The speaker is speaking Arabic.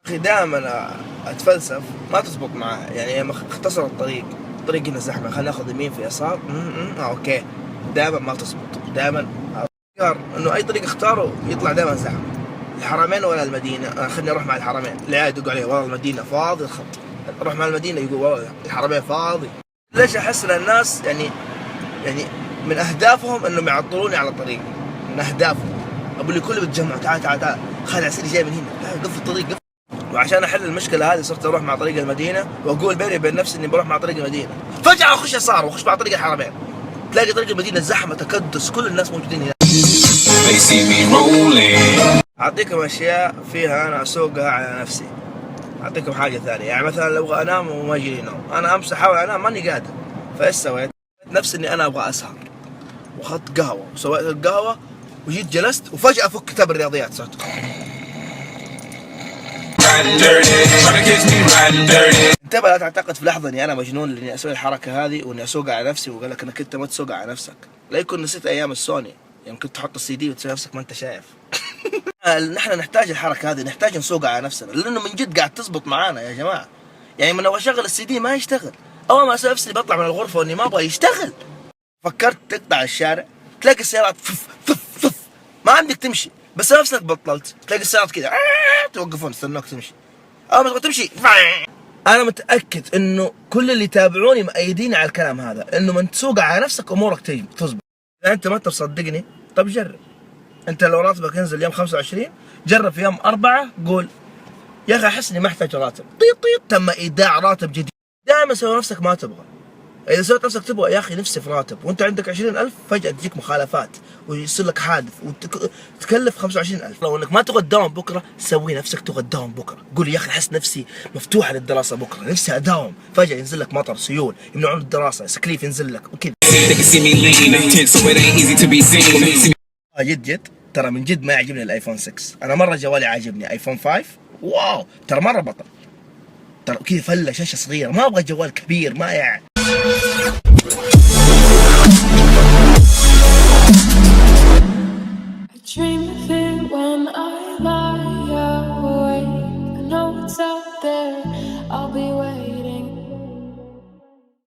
اخي دائما اتفلسف ما تزبط معاه، يعني اختصر الطريق هنا زحمه، خلينا ناخذ يمين في يسار. اوكي، دائما ما تزبط، دائما انه اي طريق اختاره يطلع دائما زحمه. الحرمين ولا المدينه؟ خليني اروح مع الحرمين. العيال يدقوا علي والله المدينه فاضي الخط، اروح مع المدينه يقول والله الحرمين فاضي. ليش احس ان الناس يعني من اهدافهم انهم يعطلوني على الطريق، من اهدافهم ابو اللي كله بيتجمع تعال تعال تعال خالد عسيري جاي من هنا، لا قف الطريق قف. وعشان احل المشكله هذه صرت اروح مع طريق المدينه واقول بيني وبين نفسي اني بروح مع طريق المدينه، فجاه اخش يسار واخش مع طريق الحرمين، تلاقي طريق المدينه زحمه تكدس، كل الناس موجودين هنا. اعطيكم اشياء فيها انا اسوقها على نفسي. اعطيكم حاجه ثانيه، يعني مثلا لو ابغى انام وما يجيني نوم، انا امس احاول انام ماني قادر، فايش سويت؟ نفسي اني انا ابغى اسهر واخذت قهوه وسويت القهوه وجيت جلست وفجاه افك كتاب الرياضيات صرت انتبه، لا تعتقد في لحظه اني انا مجنون لاني اسوي الحركه هذه واني اسوق على نفسي، وقال لك انك انت ما تسوق على نفسك، لا يكون نسيت ايام السوني يعني كنت تحط السي دي وتسوي نفسك ما انت شايف. نحن نحتاج الحركه هذه، نحتاج نسوق على نفسنا لانه من جد قاعد تزبط معانا يا جماعه. يعني من لو اشغل السي دي ما يشتغل، اول ما اسوي نفسي بطلع من الغرفه واني ما ابغى يشتغل. فكرت تقطع الشارع تلاقي السيارات فف فف فف، ما عندك تمشي، بس نفسك بطلت تلاقي السيارات كذا توقفون يستنوك تمشي، اول ما تبغى تمشي. انا متاكد انه كل اللي يتابعوني مأيدين على الكلام هذا، انه من تسوق على نفسك امورك تزبط. اذا انت ما تصدقني طب جرب، انت لو راتبك ينزل يوم 25 جرب في يوم 4 قول يا اخي احس اني ما احتاج راتب، طيط تم ايداع راتب جديد. دائما سوي نفسك ما تبغى، اذا سويت نفسك تبغى يا اخي نفسي في راتب وانت عندك 20,000 فجاه تجيك مخالفات ويصير لك حادث وتكلف 25,000. لو انك ما تبغى تداوم بكره سوي نفسك تبغى تداوم بكره، قول يا اخي احس نفسي مفتوحه للدراسه بكره، نفسي اداوم، فجاه ينزل لك مطر، سيول، يمنعون الدراسه، سكليف ينزل لك وكذا. جد ترى من جد ما يعجبني الايفون 6، انا مره جوالي عاجبني ايفون 5 واو ترى مره بطل، ترى كذا فله شاشه صغيره، ما ابغى جوال كبير ما يعني. Dream